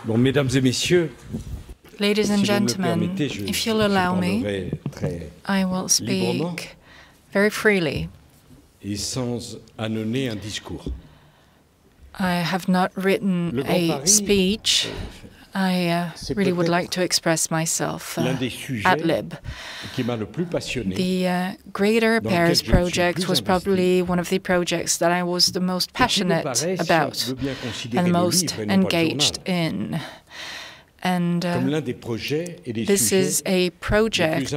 Bon, mesdames et messieurs, ladies and gentlemen, if you'll allow me, I will speak very freely. Et sans annoncer un discours. I have not written a speech. I really would like to express myself ad lib. The Greater Paris Project was probably one of the projects that I was the most passionate about and the most engaged in. And this is a project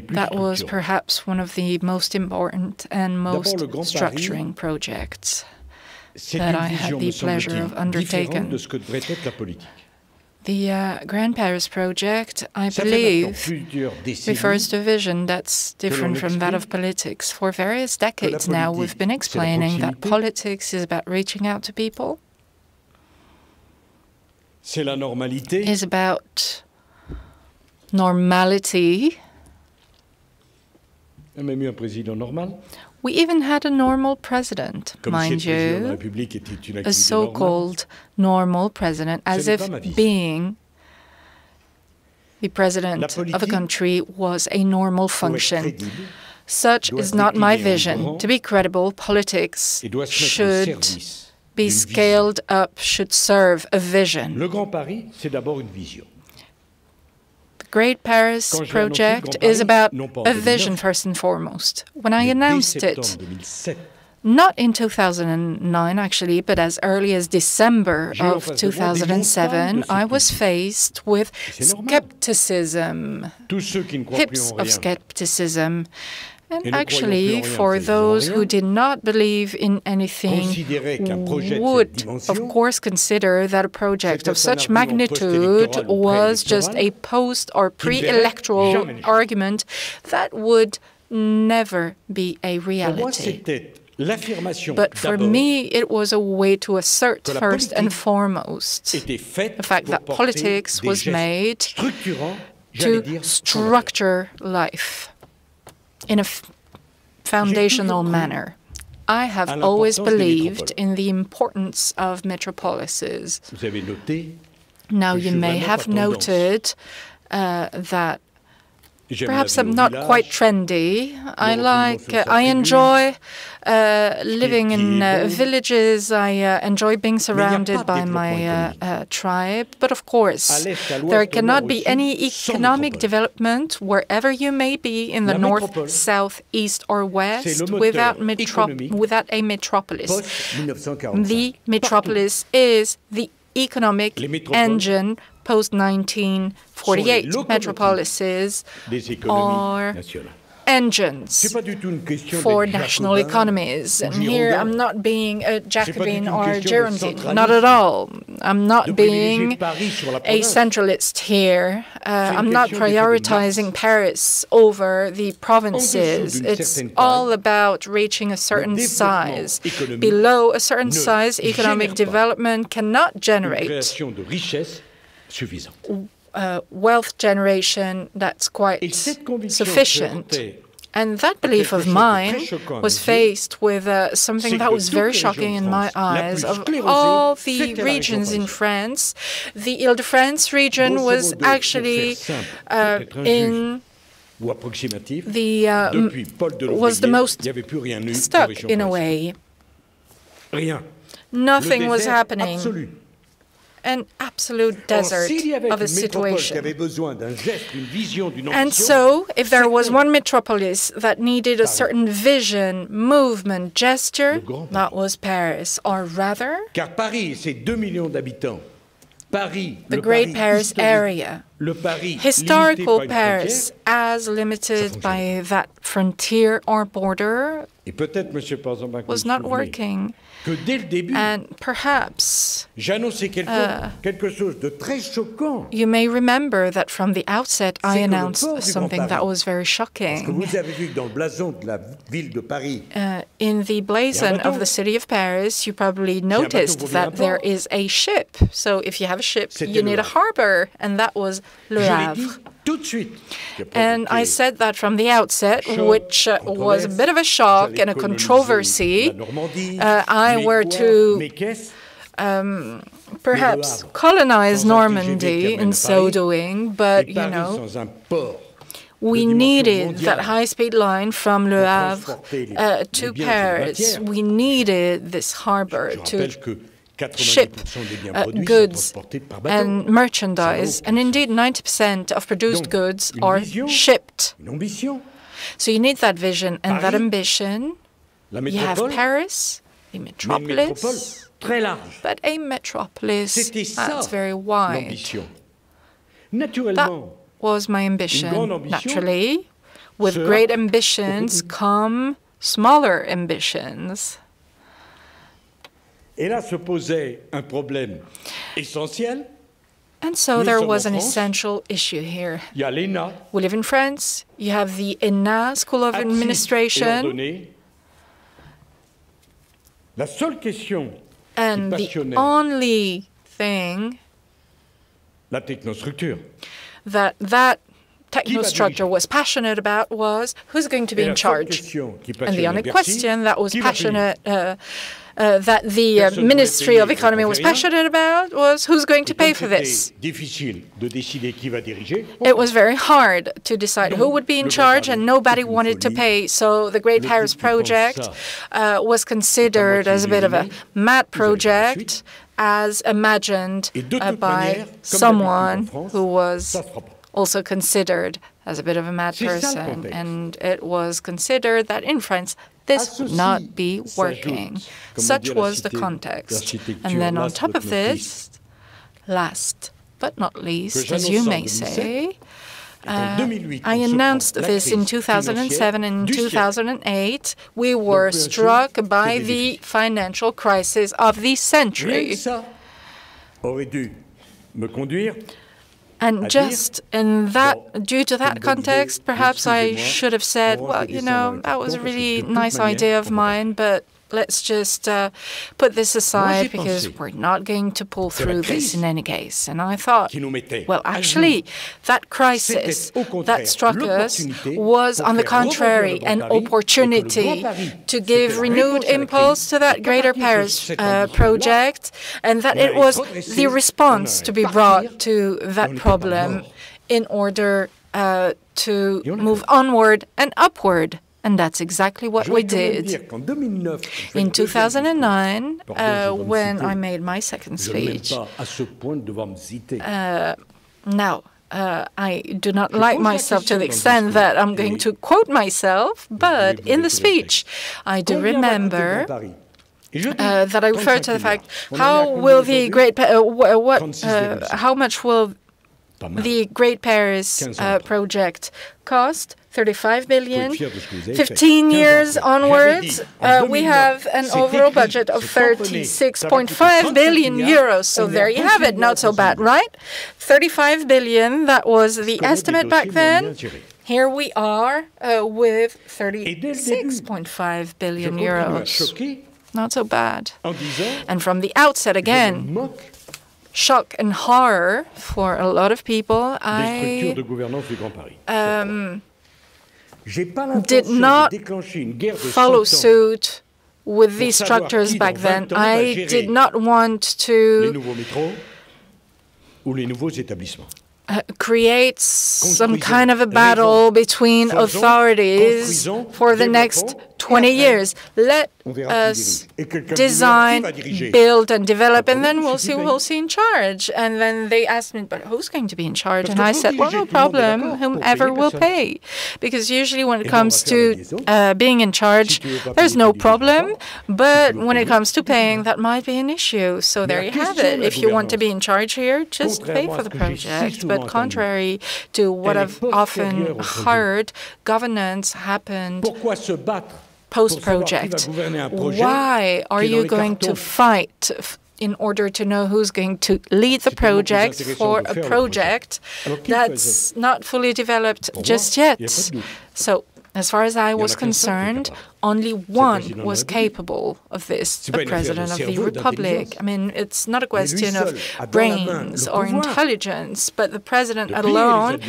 that was perhaps one of the most important and most structuring projects that I had the pleasure of undertaking. The Grand Paris Project, I believe, refers to a vision that's different from that of politics. For various decades now, we've been explaining that politics is about reaching out to people, is about normality. We even had a normal president, mind you, a so-called normal president, as if being the president of a country was a normal function. Such is not my vision. To be credible, politics should be scaled up, should serve a vision. Great Paris Project is about a vision, first and foremost. When I announced it, not in 2009, actually, but as early as December of 2007, I was faced with skepticism, hips of skepticism. And actually, for those who did not believe in anything, would, of course, consider that a project of such magnitude was just a post- or pre-electoral argument that would never be a reality. But for me, it was a way to assert, first and foremost, the fact that politics was made to structure life in a foundational manner. I have always believed in the importance of metropolises. Now, you may have noted that perhaps I'm not quite trendy. I enjoy living in villages. I enjoy being surrounded by my tribe. But of course, there cannot be any economic development wherever you may be in the north, south, east, or west without a metropolis. The metropolis is the economic engine post-1948. Metropolises are engines for national economies. And here I'm not being a Jacobin or a Girondin, not at all. I'm not being a centralist here. I'm not prioritizing Paris over the provinces. It's all about reaching a certain size. Below a certain size, economic development cannot generate wealth generation that's quite sufficient. And that belief of mine was faced with something that was very shocking in my eyes. Of all the regions in France, the Ile-de-France region was actually was the most stuck in a way. Nothing was happening. An absolute desert of a situation. And so, if there was one metropolis that needed a certain vision, movement, gesture, that was Paris, or rather, the Great Paris area, Historical Paris, as limited by that frontier or border, was not working. And perhaps you may remember that from the outset I announced something that was very shocking. In the blazon of the city of Paris, you probably noticed that there is a ship. So if you have a ship, you need a harbor, and that was Le Havre. And I said that from the outset, which was a bit of a shock and a controversy. I were to perhaps colonize Normandy in so doing, but, you know, we needed that high-speed line from Le Havre to Paris. We needed this harbor to ship goods and merchandise. And indeed, 90% of produced goods are shipped. So you need that vision and that ambition. You have Paris, a metropolis, but a metropolis that's very wide. That was my ambition. Naturally, with great ambitions come smaller ambitions. And so there was an essential issue here. We live in France. You have the ENA, School of Administration. And the only thing that technostructure was passionate about was who's going to be in charge. And the only question that was passionate, that the Ministry of Economy was passionate about was who's going to pay for this. It was very hard to decide who would be in charge, and nobody wanted to pay. So the Great Paris Project was considered as a bit of a mad project, as imagined by someone who was also considered as a bit of a mad person. And it was considered that in France, this would not be working. Such was the context. And then on top of this, last but not least, as you may say, I announced this in 2007 and 2008. We were struck by the financial crisis of the century. And just in that, due to that context, perhaps I should have said, well, you know, that was a really nice idea of mine, but let's just put this aside because we're not going to pull through this in any case. And I thought, well, actually, that crisis that struck us was, on the contrary, an opportunity to give renewed impulse to that Greater Paris project, and that it was the response to be brought to that problem in order to move onward and upward. And that's exactly what we did. In 2009, when I made my second speech, now, I do not like myself to the extent that I'm going to quote myself, but in the speech, I do remember that I referred to the fact, how will the Great how much will the Great Paris project cost? 35 billion. 15 years onwards, we have an overall budget of 36.5 billion euros. So there you have it. Not so bad, right? 35 billion, that was the estimate back then. Here we are with 36.5 billion euros. Not so bad. And from the outset, again, shock and horror for a lot of people, I did not follow suit with these structures back then. I did not want to create some kind of a battle between authorities for the next 20 years. Let design, build, and develop, and then we'll see who's in charge. And then they asked me, but who's going to be in charge? And I said, well, no problem, whomever will pay. Because usually when it comes to being in charge, there's no problem. But when it comes to paying, that might be an issue. So there you have it. If you want to be in charge here, just pay for the project. But contrary to what I've often heard, governance happened post-project. Why are you going to fight in order to know who's going to lead the project for a project that's not fully developed just yet? So, as far as I was concerned, only one was capable of this, the President of the Republic. I mean, it's not a question of brains or intelligence, but the President alone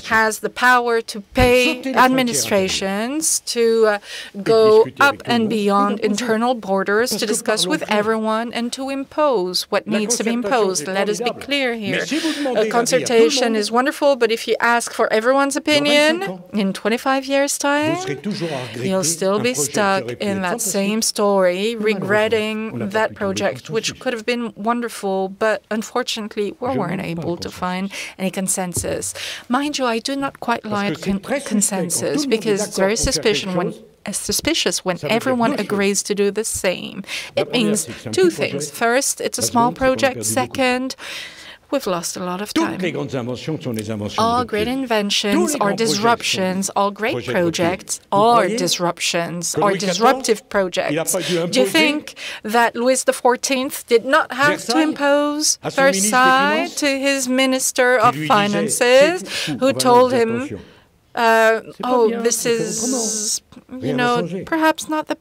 has the power to pay administrations, to go up and beyond internal borders, to discuss with everyone, and to impose what needs to be imposed. Let us be clear here. A consultation is wonderful, but if you ask for everyone's opinion, in 25 years' time, you'll still be stuck in that same story, regretting that project, which could have been wonderful, but unfortunately we weren't able to find any consensus. Mind you, I do not quite like consensus, because it's very suspicious when everyone agrees to do the same. It means two things. First, it's a small project. Second, we've lost a lot of time. All great inventions are disruptions. All great projects are disruptions, are disruptive projects. Do you think that Louis XIV did not have to impose Versailles to his Minister of Finances, who told him, oh, this is, perhaps not the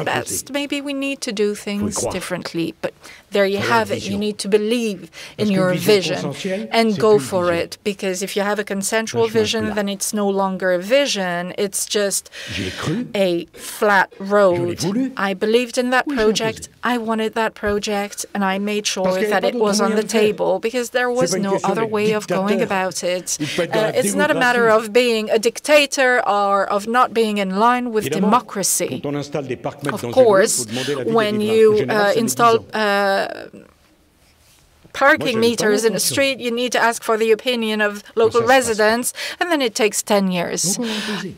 best. Maybe we need to do things differently. But there you have it. You need to believe in your vision and go for it. Because if you have a consensual vision, then it's no longer a vision. It's just a flat road. I believed in that project. I wanted that project. And I made sure that it was on the table, because there was no other way of going about it. It's not a matter of being a dictator or of not being in line with democracy. Of course, when you install parking meters in the street, you need to ask for the opinion of local residents, and then it takes 10 years.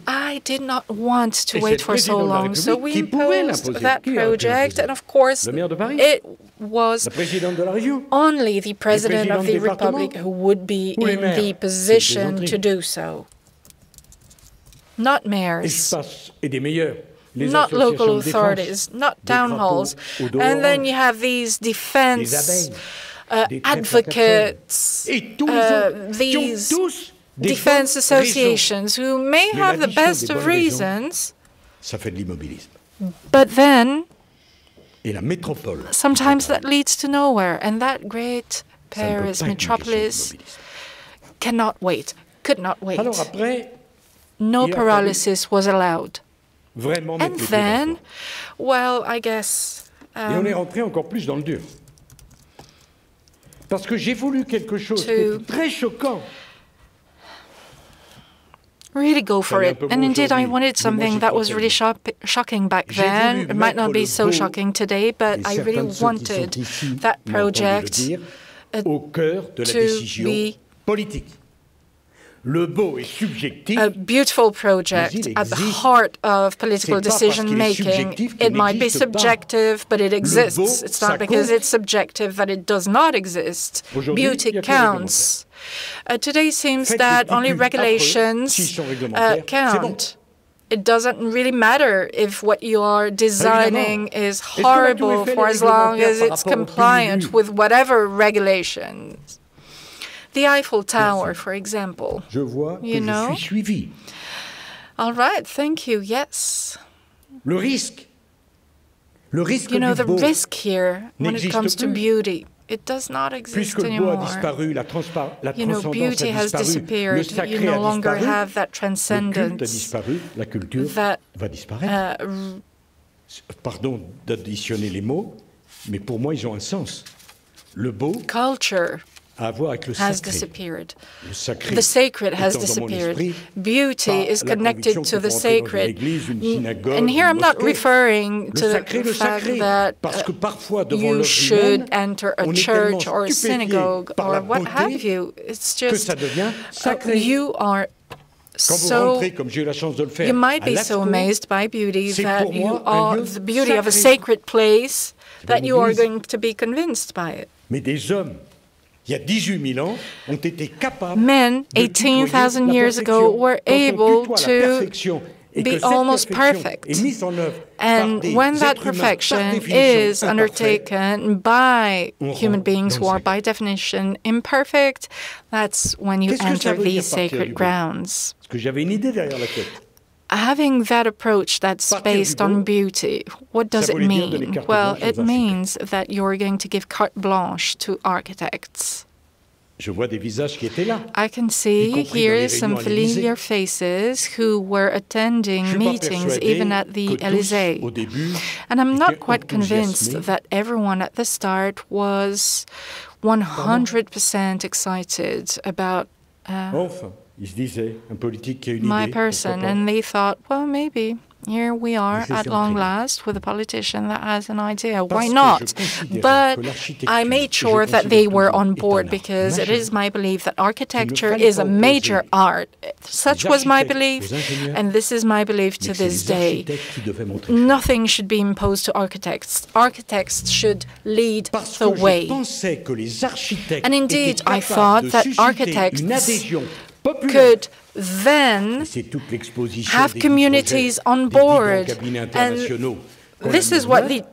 I did not want to wait for so long, so we imposed that project, and of course, it was only the President of the Republic who would be in the position to do so, not mayors. Not local authorities, not town halls. And then you have these defense advocates, these defense associations who may have the best of reasons, but then sometimes that leads to nowhere. And that great Paris metropolis cannot wait, could not wait. No paralysis was allowed. And then, well, I guess... Et on est rentré encore plus dans le dur. Parce que j'ai voulu quelque chose qui était très choquant. Really go for it. And indeed, I wanted something that was really shocking back then. It might not be so shocking today, but I really wanted that project to be a beautiful project at the heart of political decision-making. It might be subjective, but it exists. It's not because it's subjective that it does not exist. Beauty counts. Today seems that only regulations count. It doesn't really matter if what you are designing is horrible for as long as it's compliant with whatever regulations. The Eiffel Tower, for example. You know? All right, thank you. Yes. You know, the risk here when it comes to beauty, it does not exist anymore. You know, beauty has disappeared. You no longer have that transcendence. Pardon d'additionner les mots, mais pour moi, ils ont un sens. Le beau culture has disappeared. The sacred has disappeared. Beauty is connected to the sacred. And here I'm not referring to the fact that you should enter a church or a synagogue or what have you. It's just you are so, you might be so amazed by beauty that you are the beauty of a sacred place that you are going to be convinced by it. Men 18,000 years ago were able to be almost perfect. And when that perfection is undertaken by human beings who are by definition imperfect, that's when you enter these sacred grounds. Having that approach that's based on beauty, what does it mean? Well, it means that you're going to give carte blanche to architects. I can see here some familiar faces who were attending meetings even at the Élysée. And I'm not quite convinced that everyone at the start was 100% excited about my person. And they thought, well, maybe here we are at long last with a politician that has an idea. Why not? But I made sure that they were on board because it is my belief that architecture is a major art. Such was my belief, and this is my belief to this day. Nothing should be imposed to architects. Architects should lead the way. And indeed, I thought that architects could then have communities on board. And this is what the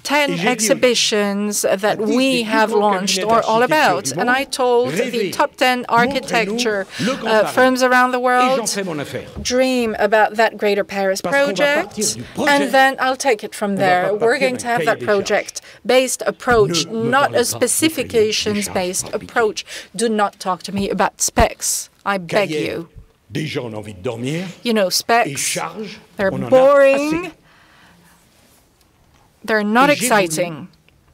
10 exhibitions that we have launched are all about. And I told the top 10 architecture firms around the world, dream about that Greater Paris project, and then I'll take it from there. We're going to have that project-based approach, not a specifications-based approach. Do not talk to me about specs. I beg you. You know, specs, they're boring, they're not exciting.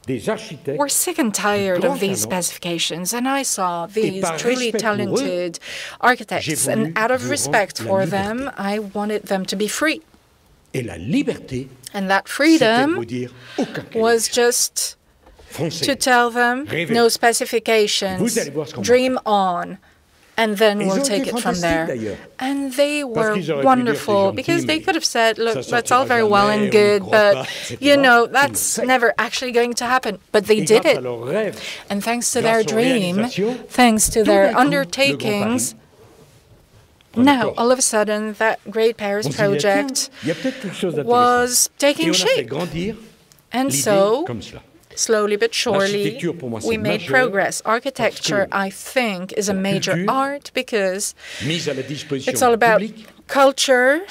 We're sick and tired of these specifications, and I saw these truly talented architects, and out of respect for them, I wanted them to be free. And that freedom was just to tell them, no specifications, dream on. And then we'll take it from there. And they were wonderful because they could have said, look, that's all very well and good, but, you know, that's never actually going to happen. But they did it. And thanks to their dream, thanks to their undertakings, now, all of a sudden, that Great Paris project was taking shape. And so, slowly but surely, we made progress. Architecture, I think, is a major art because it's all about culture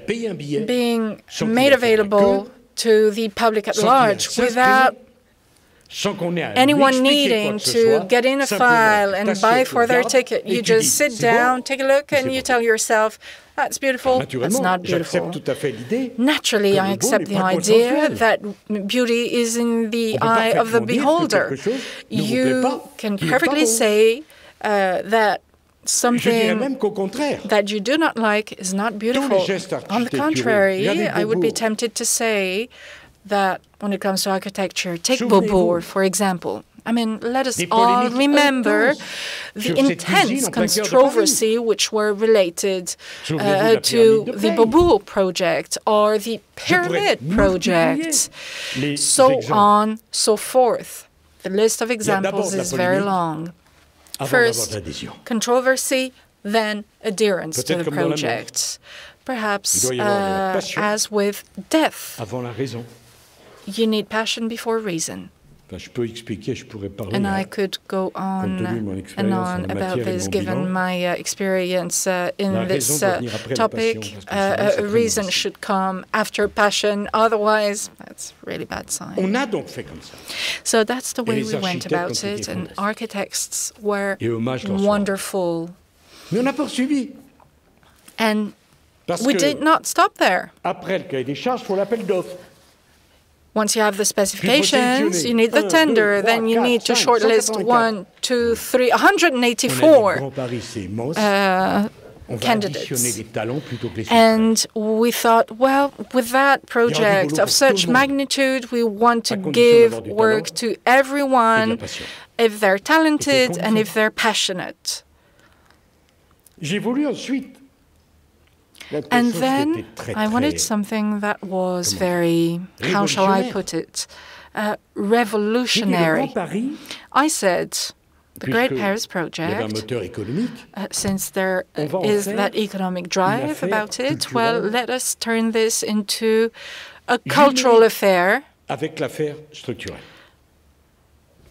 being made available to the public at large without anyone needing to get in a file and buy for their ticket. You just sit down, take a look, and you tell yourself, that's beautiful, that's not beautiful. Naturally, I accept the idea that beauty is in the eye of the beholder. You can perfectly say that something that you do not like is not beautiful. On the contrary, I would be tempted to say that when it comes to architecture, take Beaubourg, for example. I mean, let us all remember the intense controversy which were related to the Beaubourg project or the Pyramid project, so on, so forth. The list of examples is very long. First, controversy, then adherence to the project. Perhaps, as with death, you need passion before reason. And I could go on and on about this, given my experience in this topic. Reason should come after passion, otherwise that's a really bad sign. So that's the way we went about it, and architects were wonderful. And we did not stop there. Once you have the specifications, you need the tender, then you need to shortlist 1, 2, 3, 184 candidates. And we thought, well, with that project of such magnitude, we want to give work to everyone if they're talented and if they're passionate. And then I wanted something that was very, how shall I put it, revolutionary. I said, the Great Paris Project, since there is that economic drive about it, well, let us turn this into a cultural affair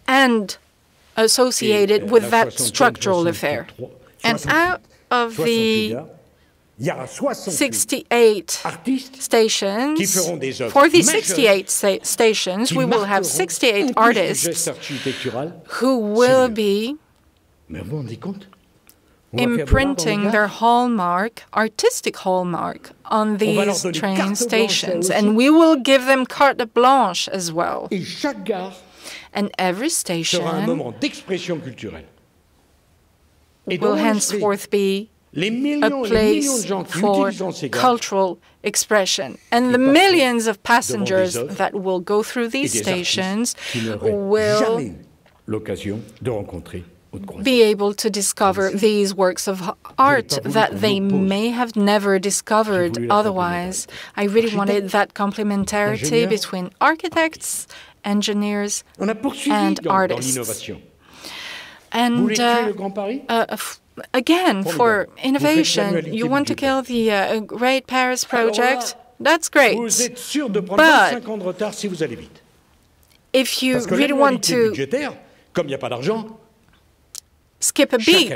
and associate it with that structural affair. And out of the 68 stations, for these 68 stations, we will have 68 artists who will be imprinting their hallmark, artistic hallmark, on these train stations. And we will give them carte blanche as well. And every station will henceforth be a place for cultural expression. And the millions of passengers that will go through these stations will be able to discover these works of art that they may have never discovered otherwise. I really wanted that complementarity between architects, engineers, and artists. And again, for innovation, you want to kill the Great Paris Project? That's great. But if you really want to skip a beat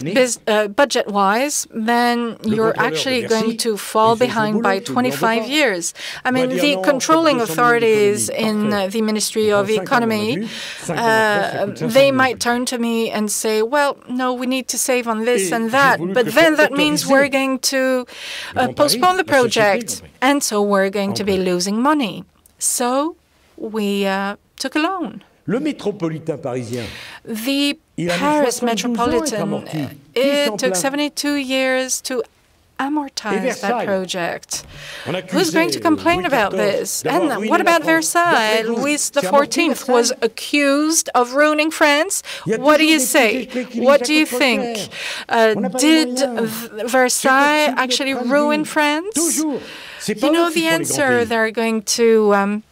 budget-wise, then you're actually going to fall behind by 25 years. I mean, the controlling authorities in the Ministry of Economy, they might turn to me and say, well, no, we need to save on this and that, but then that means we're going to postpone the project, and so we're going to be losing money. So we took a loan. The Paris Metropolitan, it took 72 years to amortize that project. Who's going to complain about this? And what about Versailles? Louis XIV was accused of ruining France. What do you say? What do you think? Did Versailles actually ruin France? You know, the answer they're going to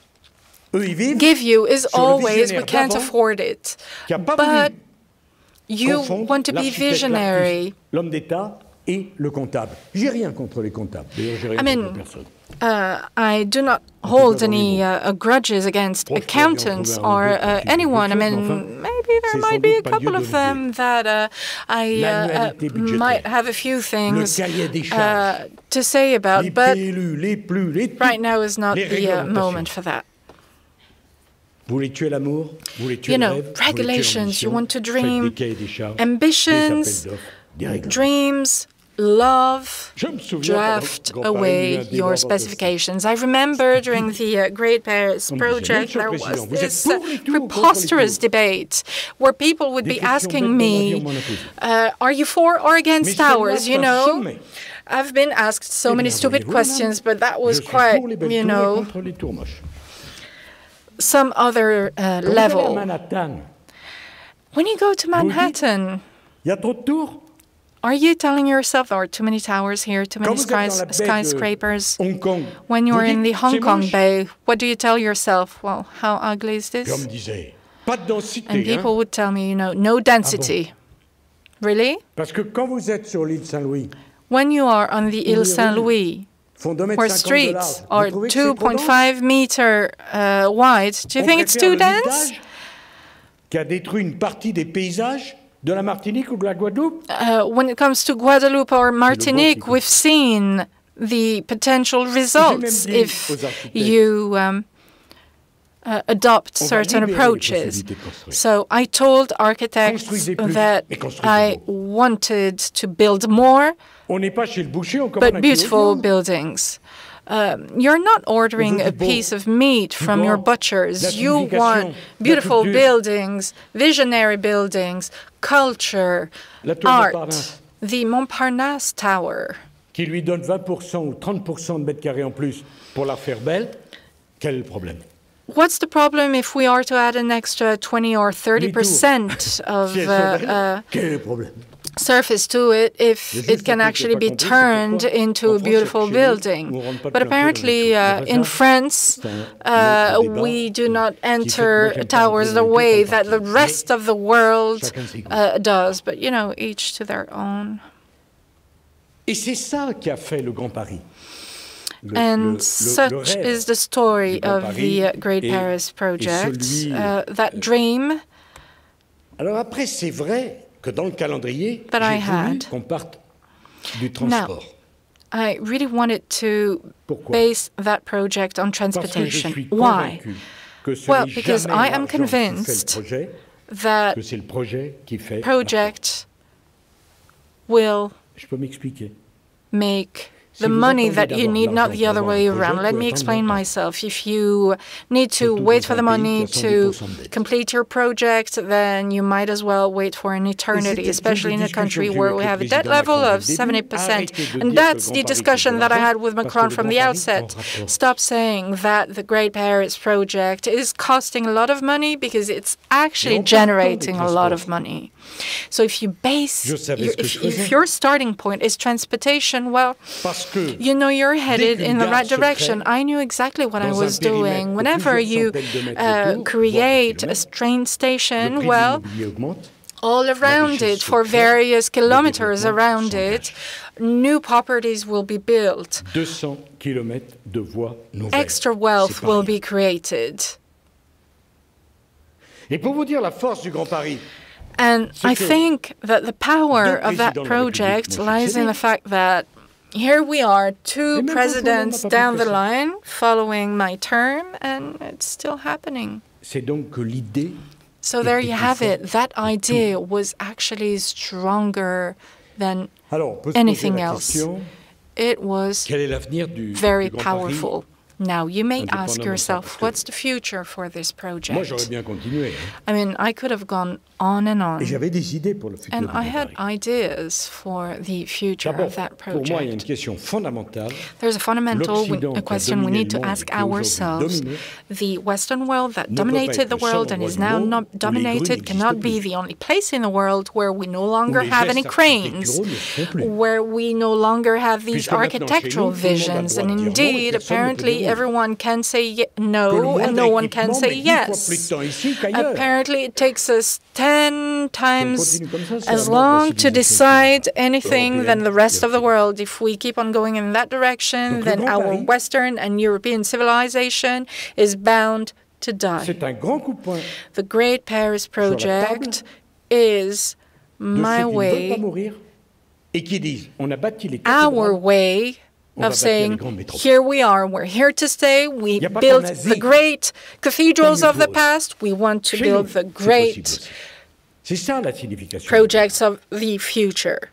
give you is always, we can't afford it. But you want to be visionary. I mean, I do not hold any grudges against accountants or anyone. I mean, maybe there might be a couple of them that I might have a few things to say about, but right now is not the moment for that. You know, regulations, you want to dream, ambitions, dreams, love, draft away your specifications. I remember during the Great Paris Project, there was this preposterous debate where people would be asking me, are you for or against towers, you know? I've been asked so many stupid questions, but that was quite, you know, some other level. When you go to Manhattan, are you telling yourself there are too many towers here, too many skyscrapers? When you're in the Hong Kong Bay, what do you tell yourself? Well, how ugly is this? And people would tell me, you know, no density. Really? When you are on the Île Saint-Louis, where streets are 2.5 meters wide, do you think it's too dense? When it comes to Guadeloupe or Martinique, we've seen the potential results if you adopt certain approaches. So I told architects that I wanted to build more, but beautiful buildings. You're not ordering a piece of meat from your butchers. You want beautiful buildings, visionary buildings, culture, art. The Montparnasse Tower, qui lui donne 20% ou 30% de mètres carrés en plus pour la faire belle, quel est le problème? What's the problem if we are to add an extra 20 or 30% of surface to it if it can actually be turned into a beautiful building? But apparently in France, we do not enter towers the way that the rest of the world does. But, you know, each to their own. Et c'est ça qui a fait le Grand Paris. And such is the story of the Great Paris Project, that dream Alors après, c'est vrai que dans le calendrier, j'ai voulu qu'on parte du transport. I really wanted to base that project on transportation. Why? Well, because I am convinced that project will make the money that you need, not the other way around. Let me explain myself. If you need to wait for the money to complete your project, then you might as well wait for an eternity, especially in a country where we have a debt level of 70%. And that's the discussion that I had with Macron from the outset. Stop saying that the Great Paris Project is costing a lot of money, because it's actually generating a lot of money. So if you base, if your starting point is transportation, well, you know you're headed in the right direction. I knew exactly what I was doing. Whenever you create a train station, well, all around it, for various kilometers around it, new properties will be built. Extra wealth will be created. And I think that the power of that project lies in the fact that here we are, 2 presidents down the line following my term, and it's still happening. So there you have it. That idea was actually stronger than anything else. It was very powerful. Now, you may ask yourself, what's the future for this project? I mean, I could have gone on and on. And I had ideas for the future of that project. There's a fundamental question we need to ask ourselves. The Western world that dominated the world and is now not dominated cannot be the only place in the world where we no longer have any cranes, where we no longer have these architectural visions. And indeed, apparently, everyone can say no, and no one can say yes. Apparently, it takes us 10 times as long to decide anything than the rest of the world. If we keep on going in that direction, then our Western and European civilization is bound to die. The Great Paris Project is my way, our way of saying, here we are, we're here to stay, we built the great cathedrals of the past, we want to build the great projects of the future.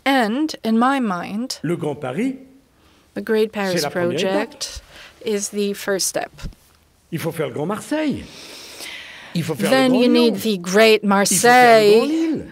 And in my mind, the Great Paris Project is the first step. Then you need the Great Marseille,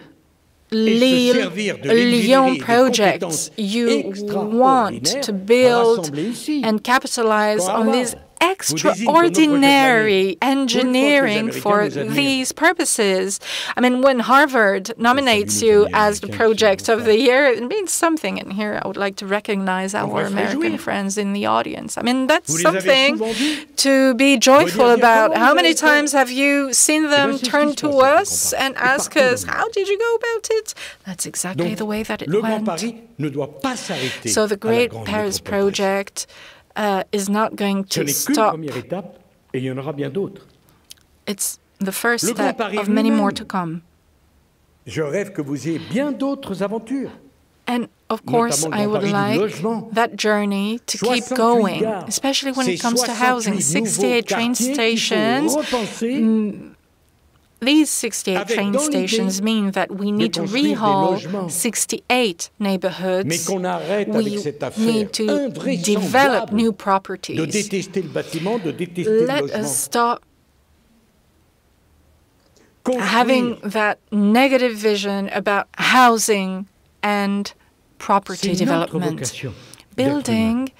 Lille, Lyon projects. You want to build and capitalize on these extraordinary engineering for these purposes. I mean, when Harvard nominates you as the project of the year, it means something. And here I would like to recognize our American friends in the audience. I mean, that's something to be joyful about. How many times have you seen them turn to us and ask us, how did you go about it? That's exactly the way that it went. So the Great Paris Project is not going to stop. It's the first step of many more to come. And of course, I would like that journey to keep going, especially when it comes to housing. 68 train stations, these 68 train stations mean that we need to rehaul 68 neighborhoods. We need to develop new properties. Let us stop having that negative vision about housing and property development. Building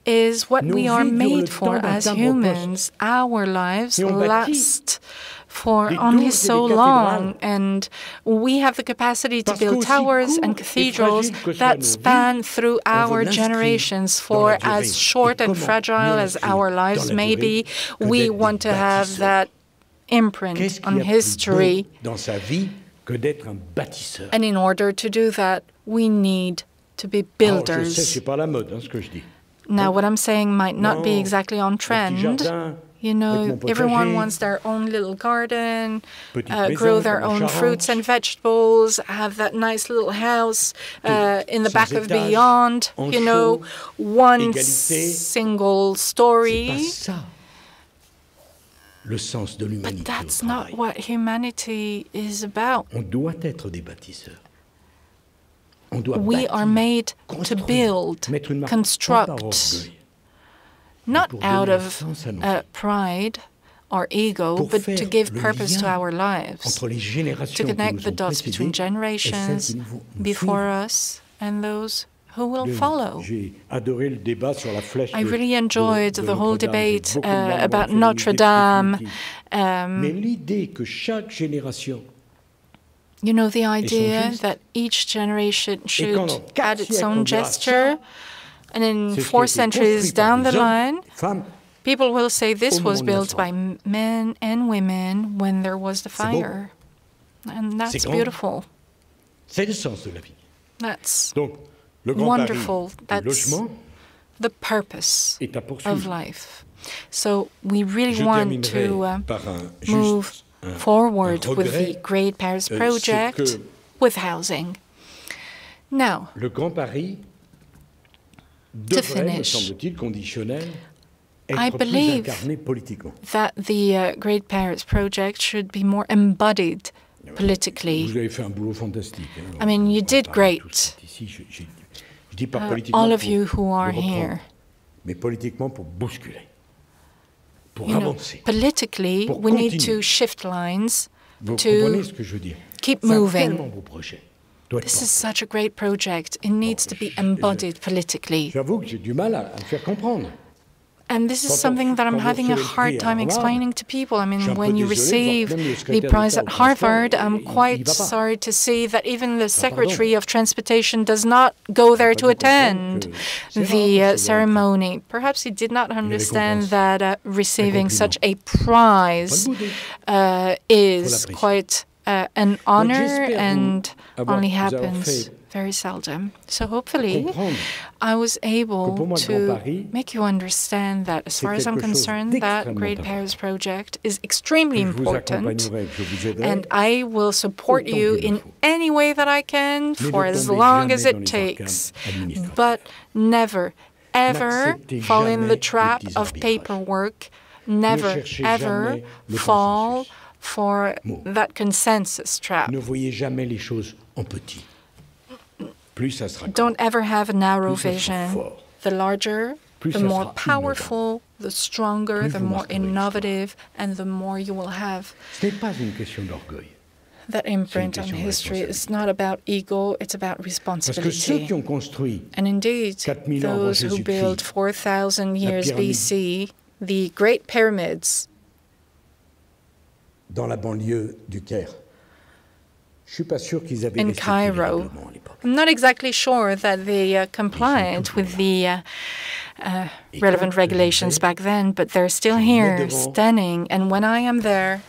is what we are made for as humans. Our lives last for only so long, and we have the capacity to build towers and cathedrals that span through our generations. For as short and fragile as our lives may be, we want to have that imprint on history. And in order to do that, we need to be builders. Now, what I'm saying might not be exactly on trend. You know, everyone wants their own little garden, grow their own fruits and vegetables, have that nice little house in the back of Beyond, you know, one single story. But that's not what humanity is about. We are made to build, construct, not out of pride or ego, but to give purpose to our lives, to connect the dots between generations before us and those who will follow. I really enjoyed the whole debate about Notre Dame. You know, the idea that each generation should add its own gesture, and in 4 centuries down the line, people will say this was built by men and women when there was the fire. And that's beautiful. That's wonderful. That's the purpose of life. So we really want to move forward with the Great Paris Project with housing. Now, to finish, I believe that the Great Paris Project should be more embodied politically. I mean, you did great, all of you who are here. You know, politically, we need to shift lines to keep moving. This is such a great project. It needs to be embodied politically. And this is something that I'm having a hard time explaining to people. I mean, when you receive the prize at Harvard, I'm quite sorry to see that even the Secretary of Transportation does not go there to attend the ceremony. Perhaps he did not understand that receiving such a prize is quite an honor and only happens very seldom. So hopefully I was able to make you understand that, as far as I'm concerned, that Great Paris Project is extremely important, and I will support you in any way that I can for as long as it takes. But never, ever fall in the trap of paperwork. Never, ever fall for that consensus trap. Don't ever have a narrow vision. The larger, the more powerful, the stronger, the more innovative, and the more you will have. That imprint on history is not about ego, it's about responsibility. And indeed, those who built 4,000 years BC, the Great Pyramids, in Cairo, I'm not exactly sure that they complied with the relevant regulations back then, but they're still here, standing. And when I am there,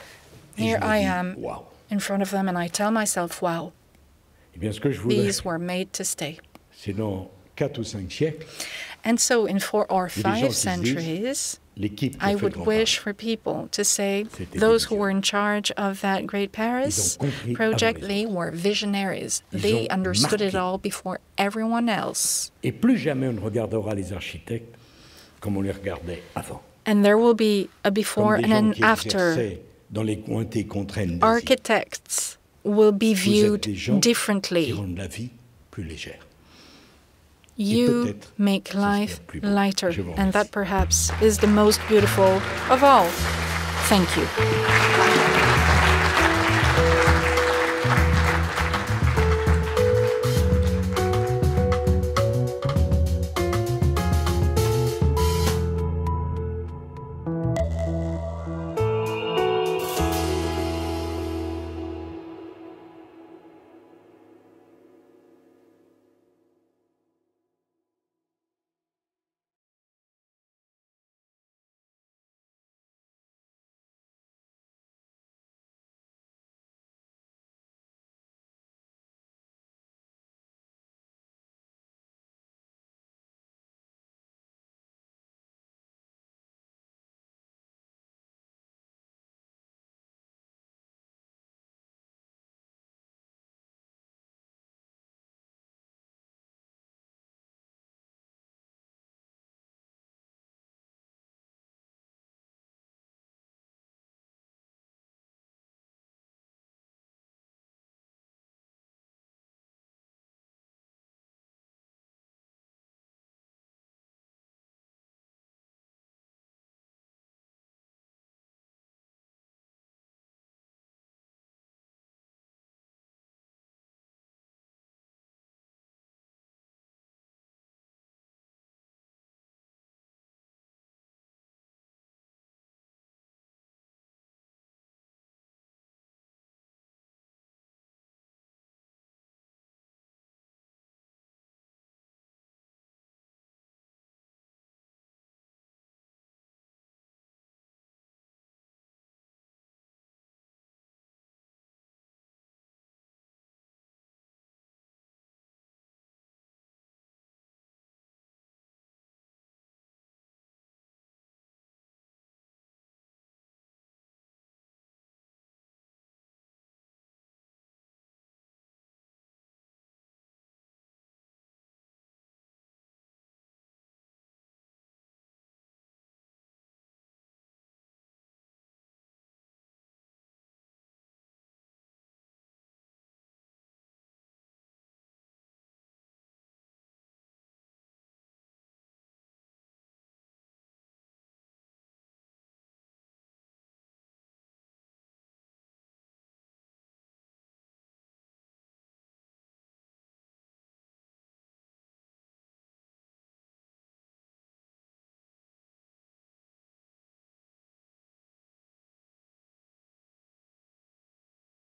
here I am in front of them, and I tell myself, wow, these were made to stay. And so in 4 or 5 centuries, I would wish for people to say those who were in charge of that Great Paris project, they were visionaries. They understood it all before everyone else. And there will be a before and an after dans les cointés contraintes des architects will be viewed differently. Qui rendent la vie plus légère. You make life lighter, and that perhaps is the most beautiful of all. Thank you.